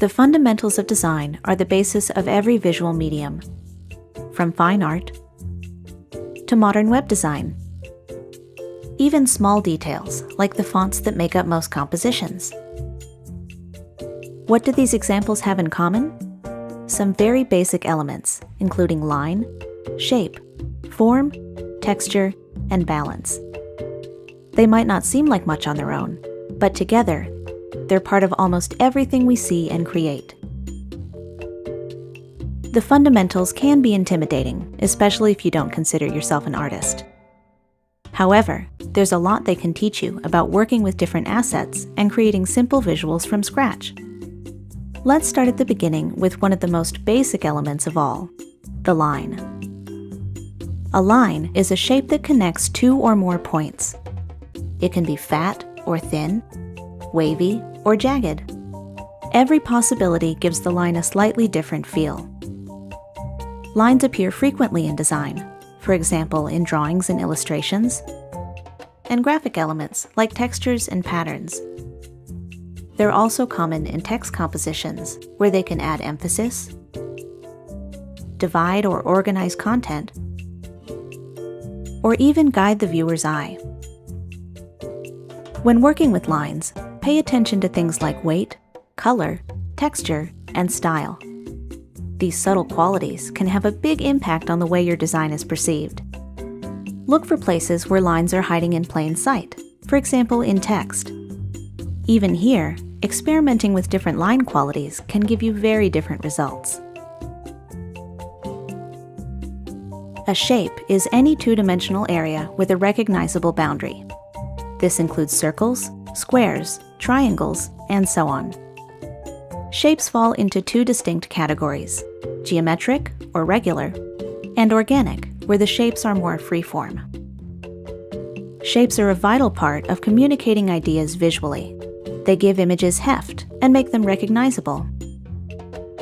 The fundamentals of design are the basis of every visual medium, from fine art to modern web design. Even small details, like the fonts that make up most compositions. What do these examples have in common? Some very basic elements, including line, shape, form, texture, and balance. They might not seem like much on their own, but together, they're part of almost everything we see and create. The fundamentals can be intimidating, especially if you don't consider yourself an artist. However, there's a lot they can teach you about working with different assets and creating simple visuals from scratch. Let's start at the beginning with one of the most basic elements of all, the line. A line is a shape that connects two or more points. It can be fat or thin, wavy or jagged. Every possibility gives the line a slightly different feel. Lines appear frequently in design, for example in drawings and illustrations, and graphic elements like textures and patterns. They're also common in text compositions, where they can add emphasis, divide or organize content, or even guide the viewer's eye. When working with lines, pay attention to things like weight, color, texture, and style. These subtle qualities can have a big impact on the way your design is perceived. Look for places where lines are hiding in plain sight, for example in text. Even here, experimenting with different line qualities can give you very different results. A shape is any two-dimensional area with a recognizable boundary. This includes circles, squares, triangles, and so on. Shapes fall into two distinct categories: geometric, or regular, and organic, where the shapes are more free-form. Shapes are a vital part of communicating ideas visually. They give images heft and make them recognizable.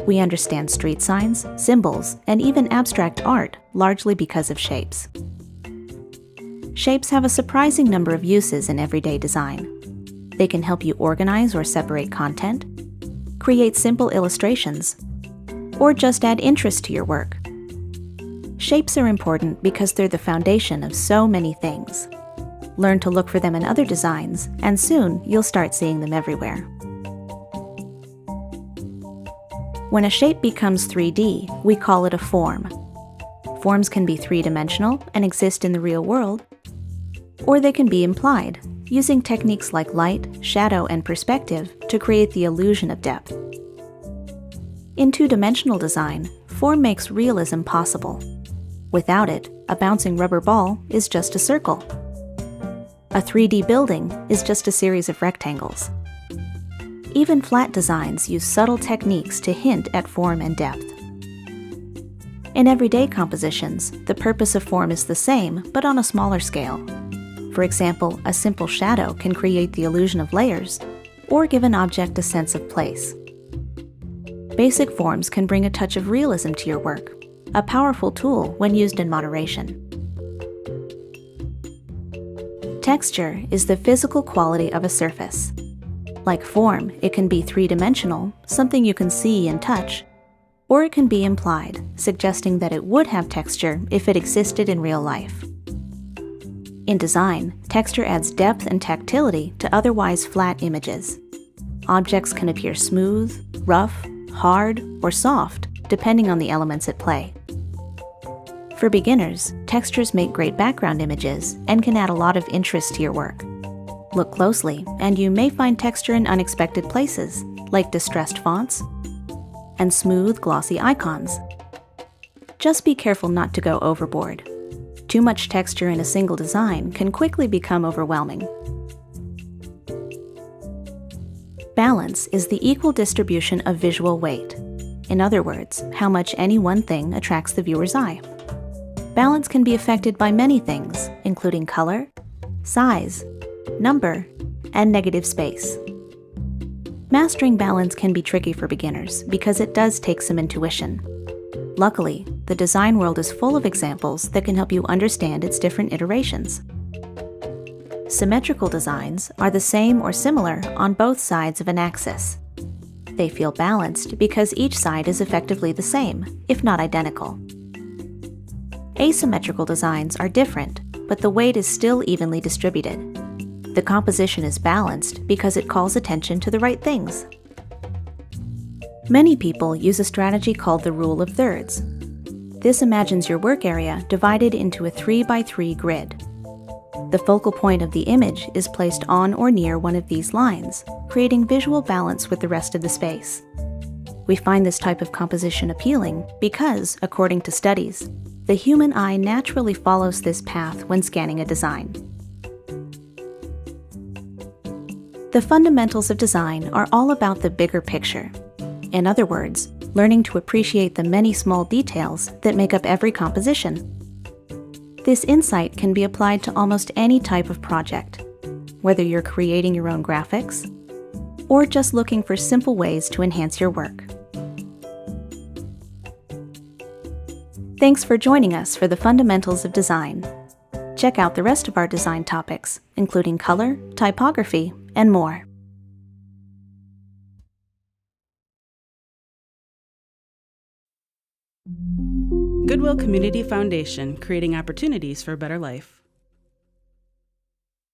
We understand street signs, symbols, and even abstract art largely because of shapes. Shapes have a surprising number of uses in everyday design. They can help you organize or separate content, create simple illustrations, or just add interest to your work. Shapes are important because they're the foundation of so many things. Learn to look for them in other designs, and soon you'll start seeing them everywhere. When a shape becomes 3D, we call it a form. Forms can be three-dimensional and exist in the real world, or they can be implied, using techniques like light, shadow, and perspective to create the illusion of depth. In two-dimensional design, form makes realism possible. Without it, a bouncing rubber ball is just a circle. A 3D building is just a series of rectangles. Even flat designs use subtle techniques to hint at form and depth. In everyday compositions, the purpose of form is the same, but on a smaller scale. For example, a simple shadow can create the illusion of layers, or give an object a sense of place. Basic forms can bring a touch of realism to your work, a powerful tool when used in moderation. Texture is the physical quality of a surface. Like form, it can be three-dimensional, something you can see and touch, or it can be implied, suggesting that it would have texture if it existed in real life. In design, texture adds depth and tactility to otherwise flat images. Objects can appear smooth, rough, hard, or soft, depending on the elements at play. For beginners, textures make great background images and can add a lot of interest to your work. Look closely, and you may find texture in unexpected places, like distressed fonts and smooth, glossy icons. Just be careful not to go overboard. Too much texture in a single design can quickly become overwhelming. Balance is the equal distribution of visual weight. In other words, how much any one thing attracts the viewer's eye. Balance can be affected by many things, including color, size, number, and negative space. Mastering balance can be tricky for beginners because it does take some intuition. Luckily, the design world is full of examples that can help you understand its different iterations. Symmetrical designs are the same or similar on both sides of an axis. They feel balanced because each side is effectively the same, if not identical. Asymmetrical designs are different, but the weight is still evenly distributed. The composition is balanced because it calls attention to the right things. Many people use a strategy called the rule of thirds. This imagines your work area divided into a 3x3 grid. The focal point of the image is placed on or near one of these lines, creating visual balance with the rest of the space. We find this type of composition appealing because, according to studies, the human eye naturally follows this path when scanning a design. The fundamentals of design are all about the bigger picture. In other words, learning to appreciate the many small details that make up every composition. This insight can be applied to almost any type of project, whether you're creating your own graphics or just looking for simple ways to enhance your work. Thanks for joining us for the fundamentals of design. Check out the rest of our design topics, including color, typography, and more. Goodwill Community Foundation, creating opportunities for a better life.